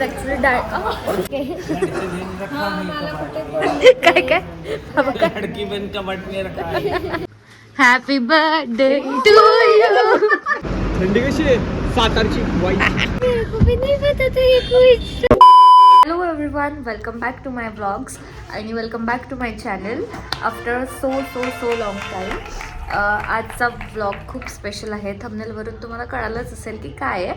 Actually काय काय लड़की बन कबट में रखा है. Happy birthday to you. थंडी कशी आहे सातारची वाईट. Hello everyone, welcome back to my blogs आणि welcome back to my channel after so long time. आजचा ब्लॉग खूप स्पेशल आहे. थंबनेलवरून तुम्हाला कळालंच असेल की काय आहे,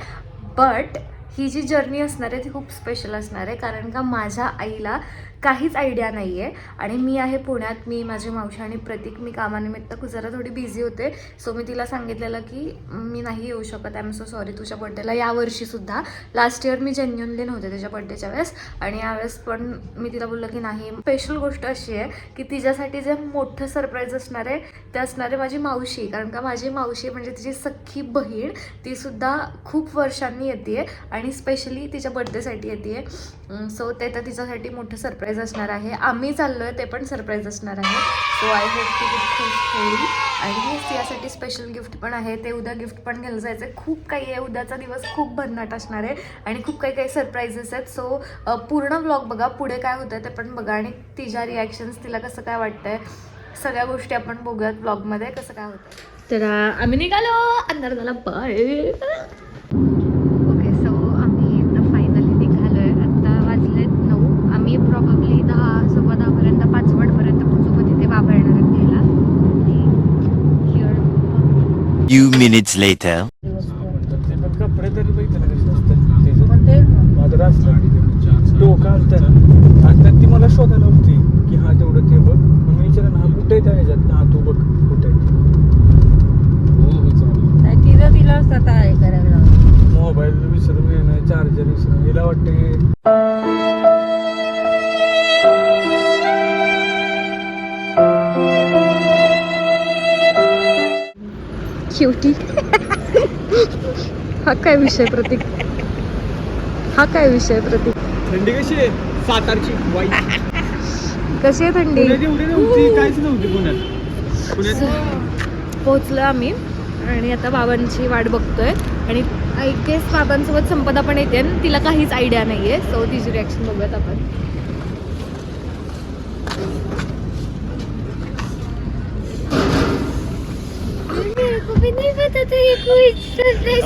बट ही जी जर्नी असणार आहे ती खूप स्पेशल असणार आहे, कारण का माझ्या आईला काहीच आयडिया नाही आहे आणि मी आहे पुण्यात. मी, माझी मावशी आणि प्रतीक, मी कामानिमित्त जरा थोडी बिझी होते. सो मी तिला सांगितलेलं की मी नाही येऊ शकत, आय एम सो सॉरी तुझ्या बड्डेला. यावर्षीसुद्धा लास्ट इयर मी जेन्युनली नव्हते त्याच्या बड्डेच्या वेळेस, आणि यावेळेस पण मी तिला बोललं की नाही. स्पेशल गोष्ट अशी आहे की तिच्यासाठी जे मोठं सरप्राईज असणार आहे ते असणार आहे माझी मावशी, कारण का माझी मावशी म्हणजे तिची सख्खी बहीण, तीसुद्धा खूप वर्षांनी येते आणि स्पेशली तिच्या बड्डेसाठी येते. सो ते तर तिच्यासाठी मोठं सरप्राईज असणार आहे. आम्ही चाललो आहे ते पण सरप्राईज असणार आहे. सो आय होप ती खूप खुश होईल. आणि यासाठी स्पेशल गिफ्ट पण आहे, ते उद्या गिफ्ट पण घ्यायला जायचं आहे. खूप काही आहे, उद्याचा दिवस खूप भन्नाट असणार आहे आणि खूप काही सरप्राईजेस आहेत. सो पूर्ण ब्लॉग बघा, पुढे काय होतं ते पण बघा आणि तिच्या रिॲक्शन्स, तिला कसं काय वाटतंय, सगळ्या गोष्टी आपण बघूयात ब्लॉगमध्ये कसं काय होतं. तर आम्ही निघालो, अंधार झाला. बाय. ओके, सो आम्ही फायनली निघालो आहे. आत्ता वाजलेत 9. आम्ही प्रॉबब्ली 10:15 5:15 पोहोचू, तिथे बाबा येणार आहेत घ्यायला. Few minutes later. कपडे तरी बघितलं ना कसे असतात मात्र असलं डोकं आलतं ना. आणि ती मला शोधायला होती की हा तेवढं ते बघ. मग मी विचारलं ना हा कुठे आहे त्या ह्याच्यात. हा तू बघ कुठे तिला स्वतः आहे करायला. मोबाईल विसरून येणं, चार्जर विसरून, हिला वाटतं की क्युटी. हा काय विषय प्रतीक, हा काय विषय प्रतीक. थंडी कशी आहे सातारची वाईट. कशी आहे थंडी? पुण्यात एवढी नव्हती, काहीच नव्हती पुण्यात. पोहोचलो आम्ही आणि आता बाबांची वाट बघतोय. आणि आय गेस बाबांसोबत संपदा पण येते आणि तिला काहीच आयडिया नाहीये. सो तिची रिॲक्शन बघूयात आपण.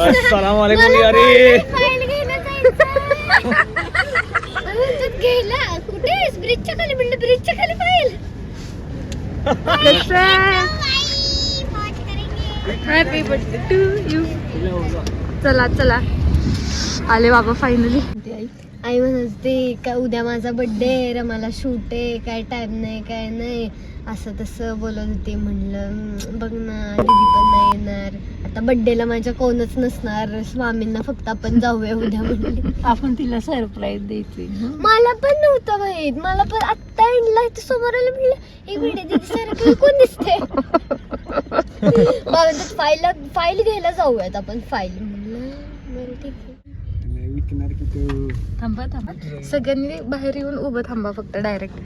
अस्सलाम वालेकुम यार. कुठे ब्रिजच्या खाली, म्हणजे ब्रिजच्या खाली फाईल. Happy birthday to you. चला चला, आले बाबा फायनली. आई म्हणते का उद्या माझा बर्थडे आहे, रमाला शूट आहे, काय टाइम नाही काय नाही, असं तसं बोलत होते. म्हणलं बघ ना दीदी पण नाही येणार, आता बर्थडेला माझ्या कोणच नसणार, स्वामींना फक्त आपण जाऊया उद्या म्हणले. आपण तिला सरप्राईज द्यायची. मला पण नव्हतं माहित, मला पण आत्ता एंडला समोर आलं. म्हणलं एक मिनिट दीदी सारखं कोण दिसते. फाईल घ्यायला जाऊयात आपण. फाईल म्हणलं बरं ठीक आहे. थांबा थांबा, सगळ्यांनी बाहेर येऊन उभं थांबा फक्त डायरेक्ट.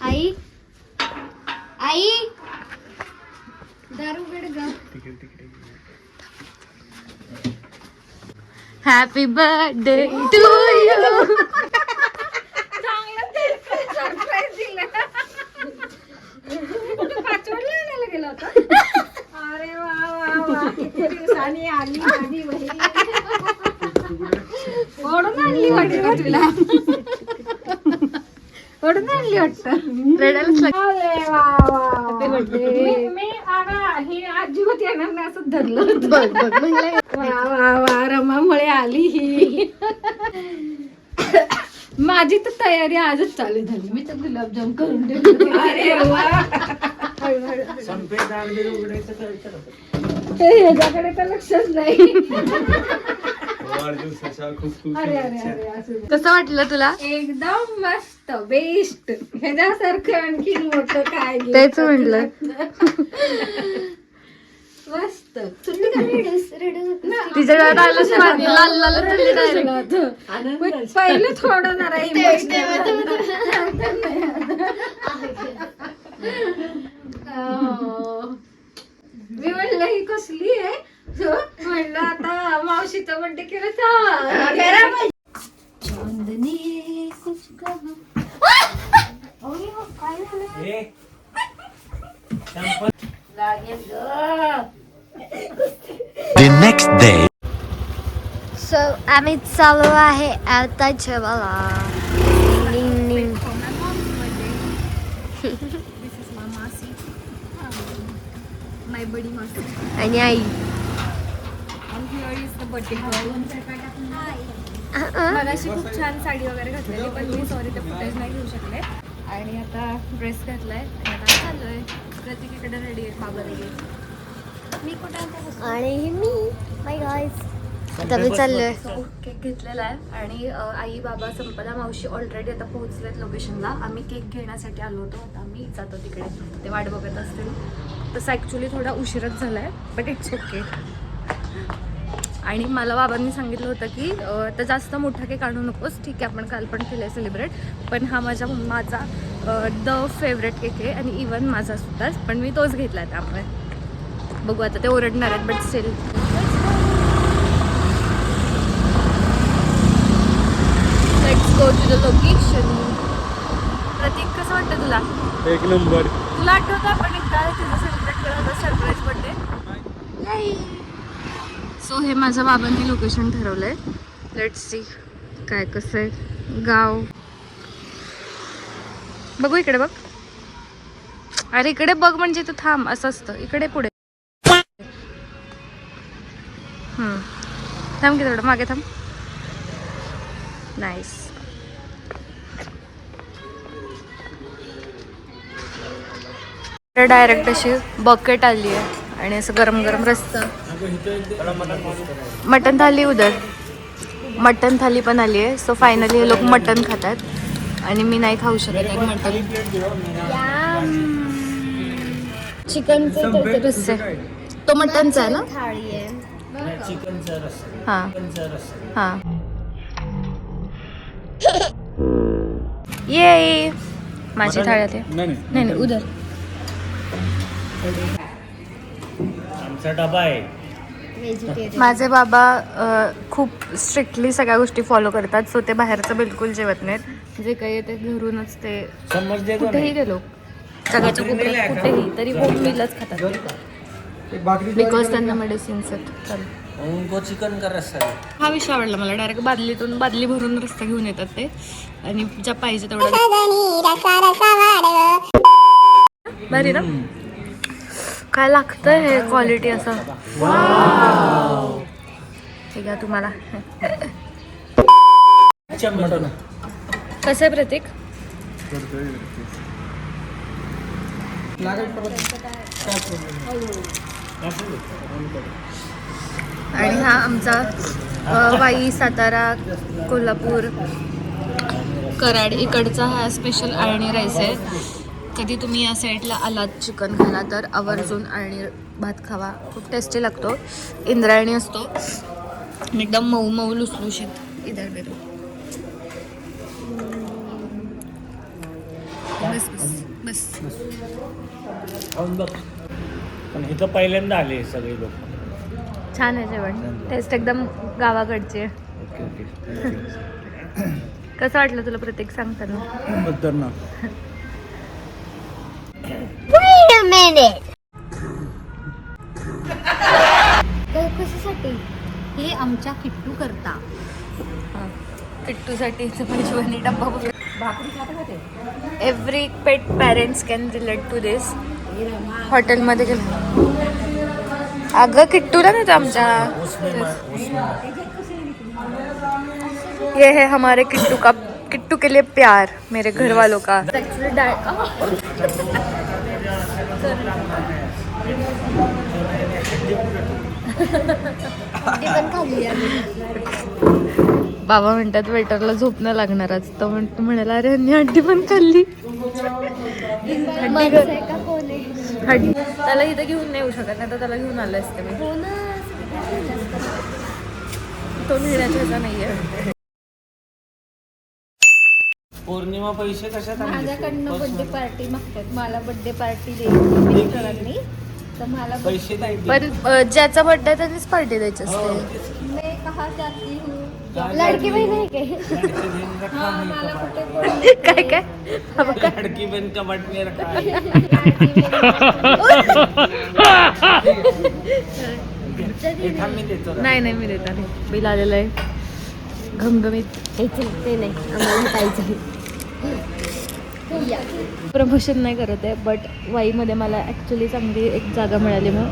आई आई दारू उघड ग. Happy birthday to you. अरे वा वा वा, किती दिवसांनी आली माझी बहीण. ओढून आणली वाटतं तुला, ओढून आणली वाटतं. रडायलाच लागलं. अरे वा वा, मी हे अजिबात येणार नाही असं धरलं. बघ बघ म्हणलं. वा वा वा, रमामुळे आली ही. माझी तर तयारी आजच चालू झाली. मी तर गुलाबजाम करून ठेवले. अरे वा, ह्याच्याकडे तर लक्षच नाही. अरे अरे अरे, असं कसं वाटलं तुला? एकदम मस्त, बेस्ट. ह्याच्यासारखं आणखी मोठं काय तेच म्हटलं. मस्त. सुट्टी का तिच्या घरात आलं लाल लाल झाली डायरेक्ट. पहिलं थोडं जरा चांदनी कुछ कहा. The next day. सो आम्ही चालू आहे आता जेवायला. निंग निंग. माय बडी मासी. आणि आई मगाशी खूप छान साडी वगैरे घातलेली पण मी सॉरी ते फुटेज नाही घेऊ शकले. आणि आता ड्रेस घातलाय आणि आता चाललोय. प्रत्येकीकडे रेडी आहे. बाबा रेडी मी कुठे आणि मी माय गाईज आता मी चाललोय. केक घेतलेला आहे आणि आई बाबा संपदा मावशी ऑलरेडी आता पोहोचलेत लोकेशनला. आम्ही केक घेण्यासाठी आलो होतो. आता आम्ही जातो तिकडे. ते वाट बघत असतील. तसं ॲक्च्युली थोडा उशीरच झाला आहे बट इट्स ओके. आणि मला बाबांनी सांगितलं होतं की आता जास्त मोठा केक आणू नकोस. ठीक आहे आपण काल पण केलं आहे सेलिब्रेट पण हा माझा द फेवरेट केक आहे आणि इवन माझा सुद्धा पण मी तोच घेतला आहे. त्यामुळे बघू आता ते ओरडणार आहेत but still. Let's go to the location. Pratik कसं वाटतं तुला? एक नंबर. तुला आठवतं आपण एकदा तिथं सेलिब्रेट केलं होतं सरप्राईज बर्थडे. सो हे माझ्या बाबांनी लोकेशन ठरवलं आहे. लेट्स सी काय कसं आहे गाव. बघू इकडे बघ. अरे इकडे बघ म्हणजे इथं थांब असं असतं. इकडे पुढे थांब की थोडं मागे थांब. नाईस. डायरेक्ट अशी बकेट आली आहे आणि असं गरम गरम रस्ता. मटन थाली उधर. मटन थाली पण आली आहे. सो फायनली हे लोक मटन खातात आणि मी नाही खाऊ शकत आहे मटन. चिकनचे रस्से. तो मटनचा आहे ना? थाळी आहे. हां हां. ये माझी थाळी आली. नाही नाही उधर. आमचा डबा आहे. व्हेजिटेरियन. माझे बाबा खूप स्ट्रिक्टली सगळ्या गोष्टी फॉलो करतात. सो ते बाहेरचं बिलकुल जेवत नाहीत. जे काही ते घरूनच ते कुठेही गेलो जगाच्या कोपऱ्यात कुठेही तरी होममीलच खातात बिकॉज त्यांना मेडिसिन्स आहेत. उनको चिकन का रस्सा. हा विषय आवडला मला. डायरेक्ट बादली भरून रस्ता घेऊन येतात ते आणि ज्या पाहिजे तेवढं भारी ना. काय लागतंय हे क्वालिटी असं. ठीक आहे तुम्हाला कसं आहे प्रतीक? आणि हा आमचा वाई, सातारा, कोल्हापूर, कराड इकडचा हा स्पेशल अळणी राईस आहे. कधी तुम्ही या साईडला आलात चिकन खायला तर आवर्जून अळणी भात खावा. खूप टेस्टी लागतो. इंद्रायणी असतो एकदम मऊ मऊ लुसलुशीत. इधर बेरो बस बस बस. पण इथं पहिल्यांदा आले सगळे लोक. छान आहे जेवण. टेस्ट एकदम गावाकडची आहे. कसं वाटलं तुला प्रत्येक सांगताना? Wait a minute. कशासाठी? हे आमच्या किट्टू करता. किट्टूसाठी भाजीवाली डब्बा भाकरी खाता का ते? Every pet parents can relate to this. हॉटेलमध्ये गेलं अगं किट्टूला नाही तर आमच्या. ये है हमारे किट्टू के लिए प्यार मेरे घर वालों का. बाबा म्हणतात वेटरला झोप नाही लागणार आज. तर म्हणाला अरे यांनी हड्डी पण खाल्ली. हड्डी त्याला इथं घेऊन नाही येऊ शकत नाही तर त्याला घेऊन आलं असते मी. तो नेण्याचा नाहीये. पौर्णिमा पैसे कशात माझ्याकडनं बर्थडे पार्टी मागतात. मला बर्थडे पार्टी द्यायची तर मला पैसे नाही. पण ज्याचा बर्थडे त्यांनीच पार्टी द्यायची असते. मैं लडकी बहीण आहे काय? काय काय लडकी बहन कबाट में रखा है. नाही नाही मी देत नाही. बिल आलेलं आहे घमघमीत. हे चल, ते नाही आम्हाला हटायचं. प्रमोशन नाही करत आहे बट वाईमध्ये मला ॲक्च्युली चांगली एक जागा मिळाली मग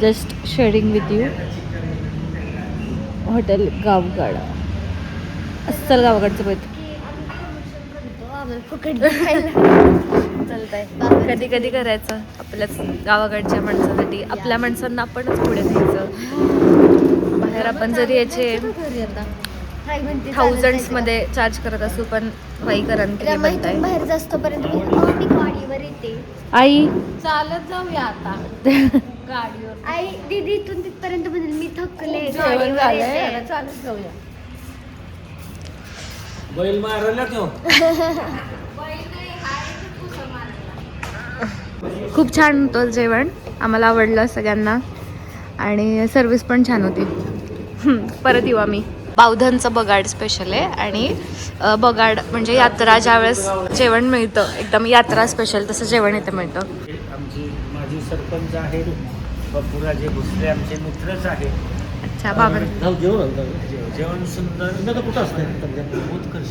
just sharing with you. Hotel Gavgad अस्सल गावाकडचं बैत आम्हाला फुकट दिखायला. चालतंय. कधी कधी करायचं आपल्याच गावाकडच्या माणसासाठी. आपल्या माणसांना आपणच पुढे न्यायचं. बाहेर आपण जरी याचे थाउजंड्स मध्ये चार्ज करत असू पण वाईकरांकडे बनताय. बाहेर जास्त पर्यंत मी गाडीवर येते. आई चालत जाऊया आता गाडीवर. आई दीदी इथून तिथपर्यंत म्हणेल मी थकले जेवण गाडीवर झालंय येते. आता चालत जाऊया. बैल मारायला क्यों? खूप छान होतं जेवण. आम्हाला आवडलं सगळ्यांना आणि सर्विस पण छान होती. परत येऊ आम्ही. बावधनचं बगाड स्पेशल आहे आणि बगाड म्हणजे यात्रा ज्यावेळेस जेवण मिळतं एकदम यात्रा स्पेशल तसं जेवण इथं मिळतं. आमची माजी सरपंच आहे बापूराजे भोसले आमचे मित्रच आहे. अच्छा बाबा जेवण सुंदर कुठं असतं उत्कर्ष.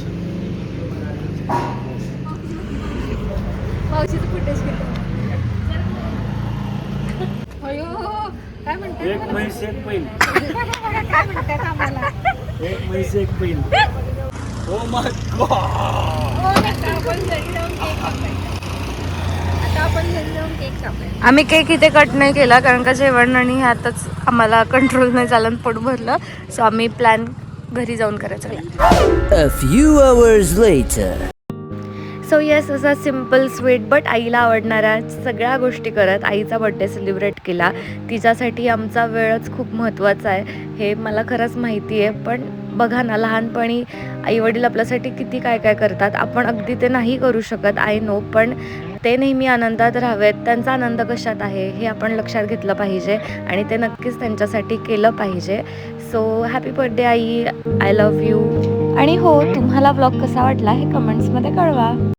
मावशीचं फुटेज अयो काय म्हणते एक म्हैस एक बैल. काय म्हणतात आम्हाला? एक म्हैस एक बैल. Oh my God. आपण घरी जाऊन केक कापायचा. आता आपण घरी जाऊन केक कापायचा. आम्ही केक इथे कट नाही केला कारण का जेवण आणि ह्यातच आम्हाला कंट्रोल नाही झालं पोट भरलं. सो आम्ही प्लॅन घरी जाऊन करायचा. A few hours later. So yes असा सिम्पल स्वीट बट आईला आवडणाऱ्या सगळ्या गोष्टी करत आईचा बड्डे सेलिब्रेट केला. तिच्यासाठी आमचा वेळच खूप महत्त्वाचा आहे हे मला खरंच माहिती आहे. पण बघा ना लहानपणी आईवडील आपल्यासाठी किती काय काय करतात. आपण अगदी ते नाही करू शकत आय नो पण ते नेहमी आनंदात राहावेत. त्यांचा आनंद कशात आहे हे आपण लक्षात घेतलं पाहिजे आणि ते नक्कीच त्यांच्यासाठी केलं पाहिजे. So happy birthday I. I love you. आणि हो तुम्हाला ब्लॉग कसा वाटला हे कमेंट्समध्ये कळवा.